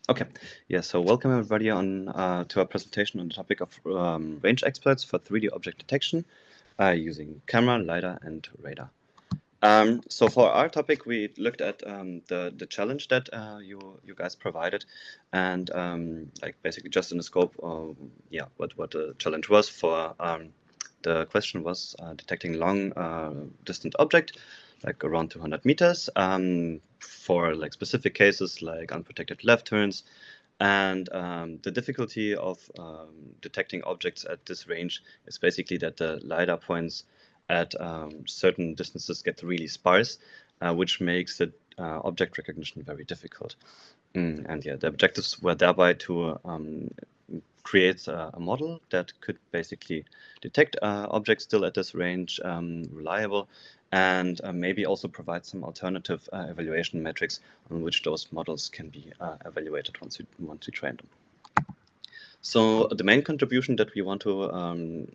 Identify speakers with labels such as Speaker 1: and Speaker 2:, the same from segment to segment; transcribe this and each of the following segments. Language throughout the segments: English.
Speaker 1: Okay, yeah, so welcome everybody on to our presentation on the topic of range experts for 3D object detection using camera, LiDAR, and radar. So for our topic, we looked at the challenge that you guys provided, and like basically just in the scope of what the challenge was for the question was detecting long distant object like around 200 meters for like specific cases like unprotected left turns. And the difficulty of detecting objects at this range is basically that the LiDAR points at certain distances get really sparse, which makes the object recognition very difficult. And yeah, the objectives were thereby to create a model that could basically detect objects still at this range, reliable, and maybe also provide some alternative evaluation metrics on which those models can be evaluated once you train them. So the main contribution that we want to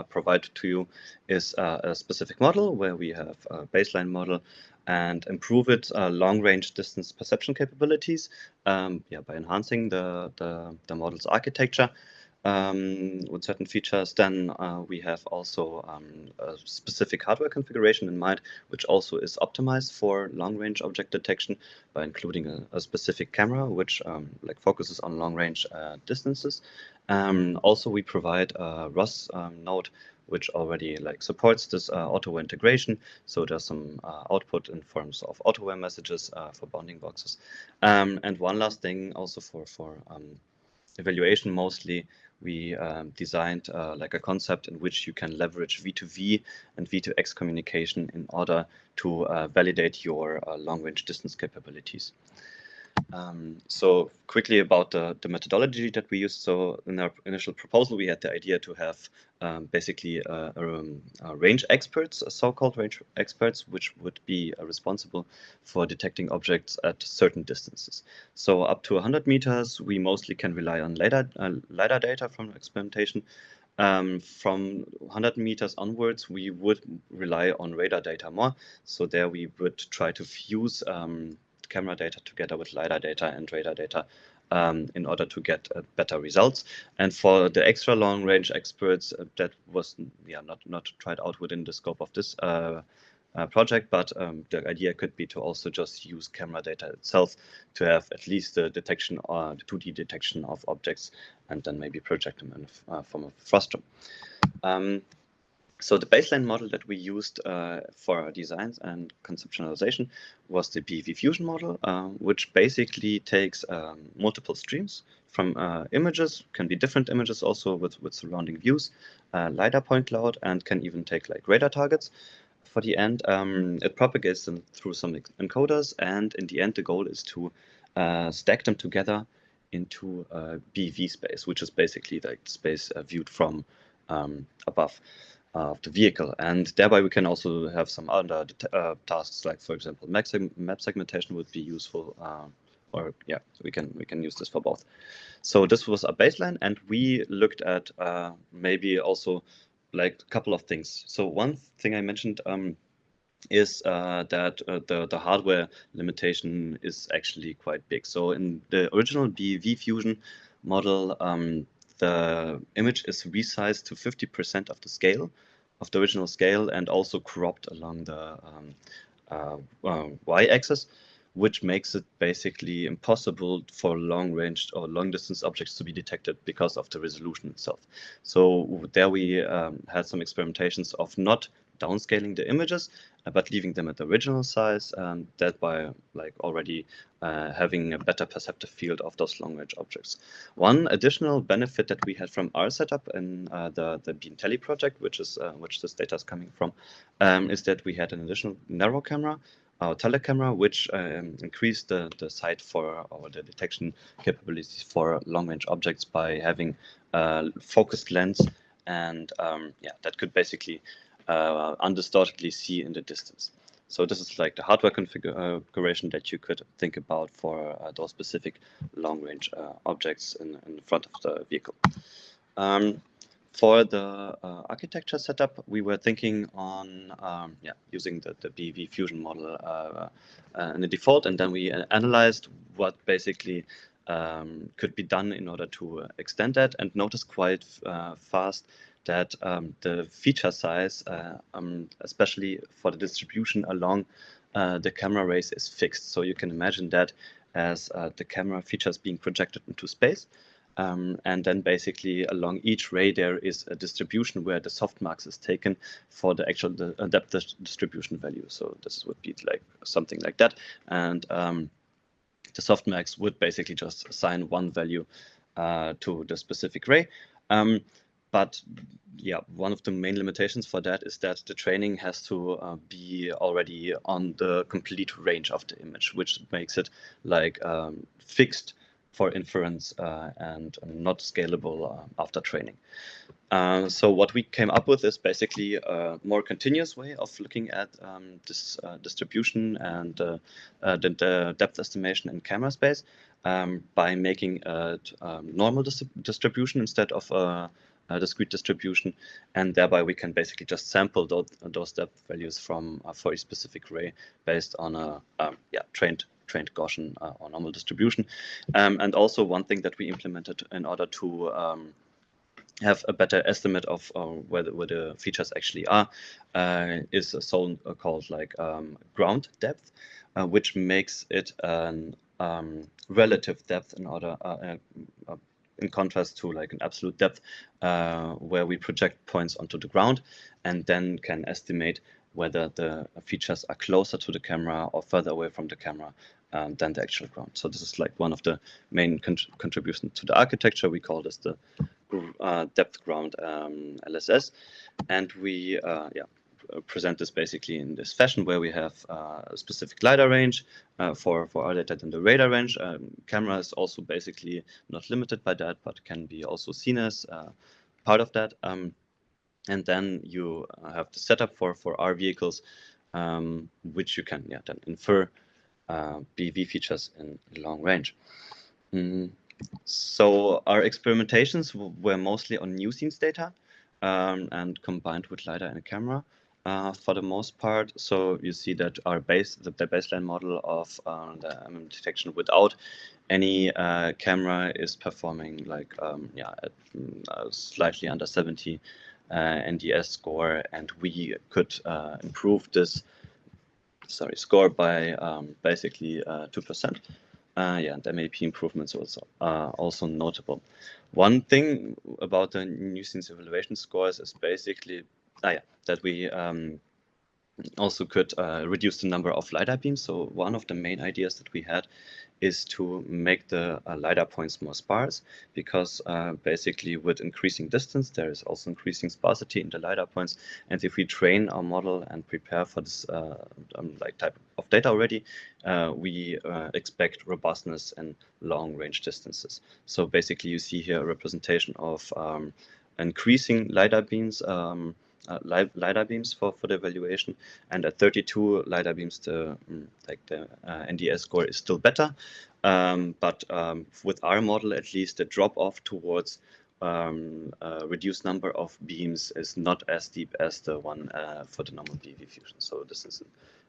Speaker 1: provide to you is a specific model where we have a baseline model and improve its long-range distance perception capabilities by enhancing the model's architecture with certain features. Then we have also a specific hardware configuration in mind, which also is optimized for long-range object detection by including a specific camera, which focuses on long-range distances. Also, we provide a ROS node, which already supports this Autoware integration. So there's some output in forms of Autoware messages for bounding boxes. And one last thing, also for evaluation mostly, we designed a concept in which you can leverage V2V and V2X communication in order to validate your long-range distance capabilities. So quickly about the methodology that we used. So in our initial proposal, we had the idea to have basically range experts, so-called range experts, which would be responsible for detecting objects at certain distances. So up to 100 meters, we mostly can rely on LiDAR data from experimentation. From 100 meters onwards, we would rely on radar data more. So there we would try to fuse camera data together with LiDAR data and radar data in order to get better results. And for the extra long range experts, that was not tried out within the scope of this project, but the idea could be to also just use camera data itself to have at least the detection or the 2D detection of objects, and then maybe project them in form of frustum. So the baseline model that we used for our designs and conceptualization was the BEV fusion model, which basically takes multiple streams from images, can be different images also with surrounding views, LiDAR point cloud, and can even take radar targets. For the end, it propagates them through some encoders, and in the end, the goal is to stack them together into BEV space, which is basically like space viewed from above of the vehicle, and thereby we can also have some other tasks, like for example map segmentation would be useful, or yeah, we can use this for both. So this was a baseline, and we looked at maybe also a couple of things. So one thing I mentioned is that the hardware limitation is actually quite big. So in the original BEV fusion model, the image is resized to 50% of the scale, of the original scale, and also cropped along the y-axis, which makes it basically impossible for long-range or long-distance objects to be detected because of the resolution itself. So there we had some experimentations of not downscaling the images, but leaving them at the original size, and thereby already having a better perceptive field of those long-range objects. One additional benefit that we had from our setup in the BeIntelli project, which this data is coming from, is that we had an additional narrow camera, our telecamera, which increased the sight for or the detection capabilities for long-range objects by having focused lens, and that could basically undistortedly see in the distance. So this is like the hardware configuration that you could think about for those specific long-range objects in front of the vehicle. For the architecture setup, we were thinking on using the BEV fusion model in the default, and then we analyzed what basically could be done in order to extend that, and notice quite fast that the feature size, especially for the distribution along the camera rays, is fixed. So you can imagine that as the camera features being projected into space. And then basically along each ray there is a distribution where the softmax is taken for the actual depth distribution value. So this would be like something like that. And the softmax would basically just assign one value to the specific ray. But yeah, one of the main limitations for that is that the training has to be already on the complete range of the image, which makes it like fixed for inference and not scalable after training. So what we came up with is basically a more continuous way of looking at this distribution and the depth estimation in camera space by making a normal distribution instead of a discrete distribution, and thereby we can basically just sample those depth values from for a specific ray based on a trained Gaussian or normal distribution. And also one thing that we implemented in order to have a better estimate of where the features actually are is a so-called like ground depth, which makes it an relative depth in order in contrast to like an absolute depth where we project points onto the ground and then can estimate whether the features are closer to the camera or further away from the camera than the actual ground. So this is like one of the main contributions to the architecture. We call this the depth ground LSS, and we present this basically in this fashion where we have a specific LiDAR range for our data than the radar range. Camera is also basically not limited by that, but can be also seen as part of that. And then you have the setup for our vehicles, which you can then infer BV features in long range. So our experimentations were mostly on new scenes data and combined with LiDAR and camera for the most part. So you see that our the baseline model of the detection without any camera is performing like at slightly under 70 NDS score, and we could improve this score by basically 2%. And MAP improvements also notable. One thing about the new scenes evaluation scores is basically that we also could reduce the number of LiDAR beams. So one of the main ideas that we had is to make the LiDAR points more sparse, because basically with increasing distance, there is also increasing sparsity in the LiDAR points. And if we train our model and prepare for this type of data already, we expect robustness and long range distances. So basically you see here a representation of increasing LiDAR beams, LiDAR beams for the evaluation, and at 32 LiDAR beams the NDS score is still better, but with our model at least the drop off towards reduced number of beams is not as steep as the one for the normal BV fusion. So this is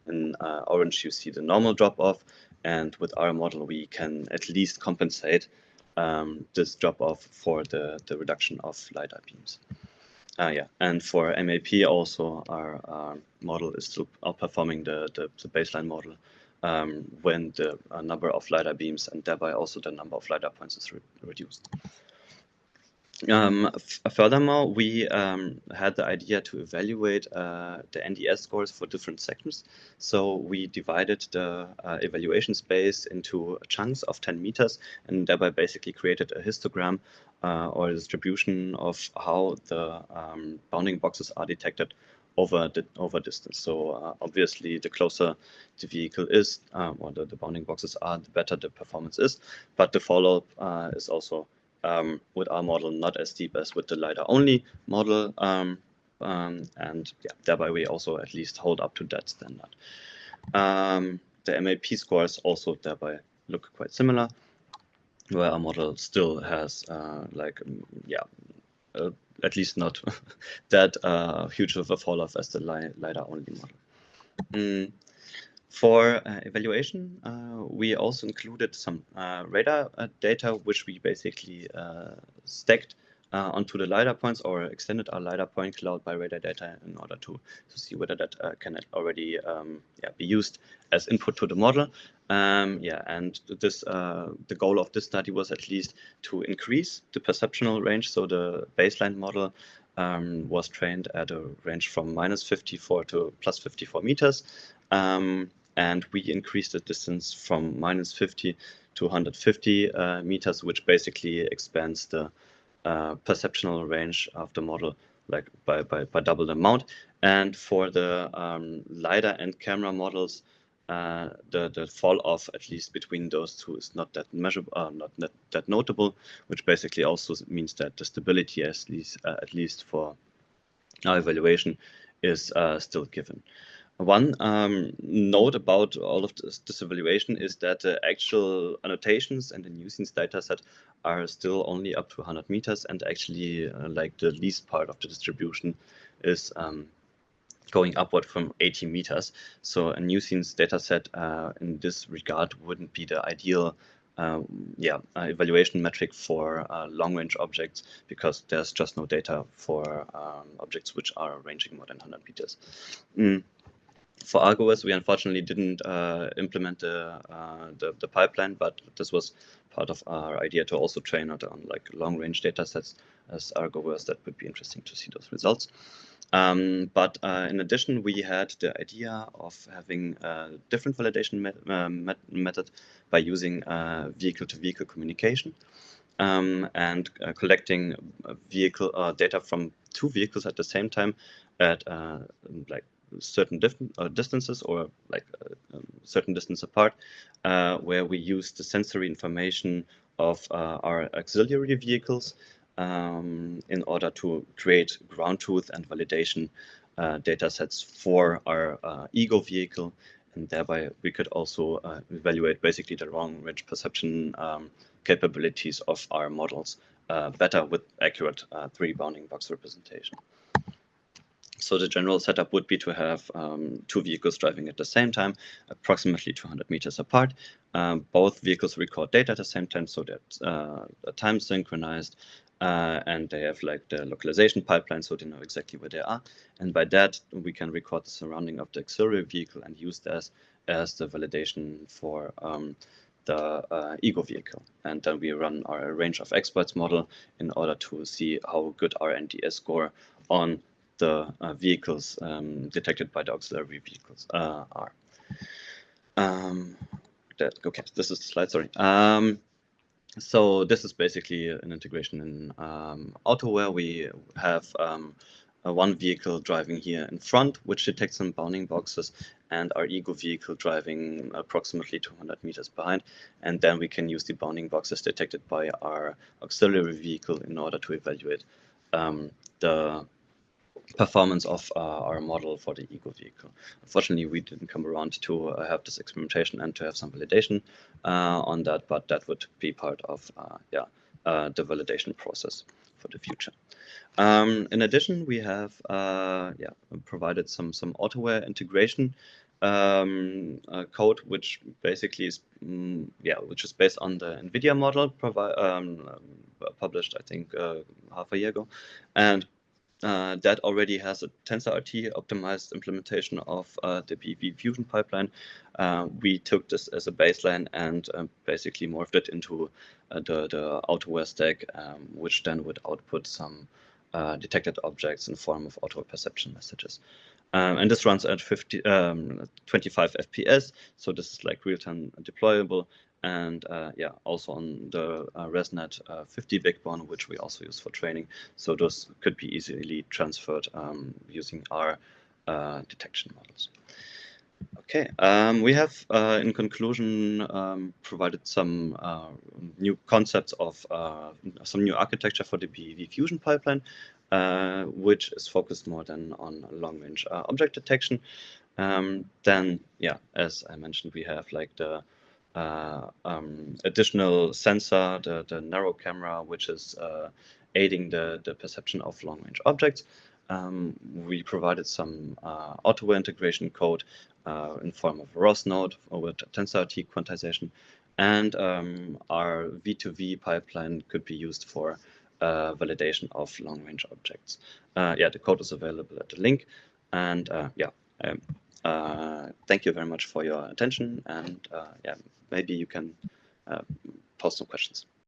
Speaker 1: in orange you see the normal drop off, and with our model we can at least compensate this drop off for the reduction of LiDAR beams. And for MAP also our model is still outperforming the baseline model when the number of LiDAR beams and thereby also the number of LiDAR points is reduced. Furthermore, we had the idea to evaluate the NDS scores for different sections. So we divided the evaluation space into chunks of 10 meters and thereby basically created a histogram or a distribution of how the bounding boxes are detected over distance. So obviously the closer the vehicle is or the bounding boxes are, the better the performance is. But the follow-up is also with our model not as steep as with the LiDAR only model, and thereby we also at least hold up to that standard. The MAP scores also thereby look quite similar, where our model still has at least not that huge of a fall off as the LiDAR only model. For evaluation, we also included some radar data, which we basically stacked onto the LiDAR points, or extended our LiDAR point cloud by radar data in order to see whether that can already be used as input to the model. And this the goal of this study was at least to increase the perceptual range. So the baseline model was trained at a range from -54 to +54 meters. And we increased the distance from -50 to 150 meters, which basically expands the perceptual range of the model like by double the amount. And for the LiDAR and camera models, the fall off, at least between those two, is not that measurable, not that notable, which basically also means that the stability, at least for our evaluation, is still given. One note about all of this evaluation is that the actual annotations and the 𝐁𝐸 dataset are still only up to 100 meters, and actually like the least part of the distribution is going upward from 80 meters. So a 𝐁𝐸 dataset in this regard wouldn't be the ideal evaluation metric for long-range objects, because there's just no data for objects which are ranging more than 100 meters. For 𝐏𝐸, we unfortunately didn't implement the pipeline, but this was part of our idea to also train on like long-range data sets as 𝐏𝐸. That would be interesting to see those results. But in addition, we had the idea of having a different validation method by using vehicle-to-vehicle communication and collecting vehicle data from two vehicles at the same time at like certain distances, or like certain distance apart, where we use the sensory information of our auxiliary vehicles in order to create ground truth and validation data sets for our ego vehicle, and thereby we could also evaluate basically the long-range perception capabilities of our models better with accurate 3D bounding box representation. So the general setup would be to have two vehicles driving at the same time, approximately 200 meters apart. Both vehicles record data at the same time, so they're time synchronized, and they have like the localization pipeline, so they know exactly where they are. And by that, we can record the surrounding of the auxiliary vehicle and use that as the validation for the ego vehicle. And then we run our range of experts model in order to see how good our NDS score on the vehicles detected by the auxiliary vehicles are. Okay, this is the slide, sorry. So this is basically an integration in Autoware. We have one vehicle driving here in front, which detects some bounding boxes, and our ego vehicle driving approximately 200 meters behind. And then we can use the bounding boxes detected by our auxiliary vehicle in order to evaluate the performance of our model for the ego vehicle. Unfortunately, we didn't come around to have this experimentation and to have some validation on that, but that would be part of the validation process for the future. In addition, we have provided some Autoware integration code, which basically is which is based on the NVIDIA model published, I think, half a year ago, and that already has a TensorRT optimized implementation of the BEV fusion pipeline. We took this as a baseline and basically morphed it into the Autoware stack, which then would output some detected objects in form of auto perception messages. And this runs at 25 FPS, so this is like real-time deployable. And also on the ResNet 50 backbone, which we also use for training. So those could be easily transferred using our detection models. Okay, we have, in conclusion, provided some new concepts of some new architecture for the BEV fusion pipeline, which is focused more than on long-range object detection. Then, as I mentioned, we have like the additional sensor, the narrow camera, which is aiding the perception of long-range objects. We provided some Autoware integration code in form of a ROS node with TensorRT quantization, and our V2V pipeline could be used for validation of long-range objects. Yeah, the code is available at the link, and yeah, thank you very much for your attention, and yeah, maybe you can post some questions.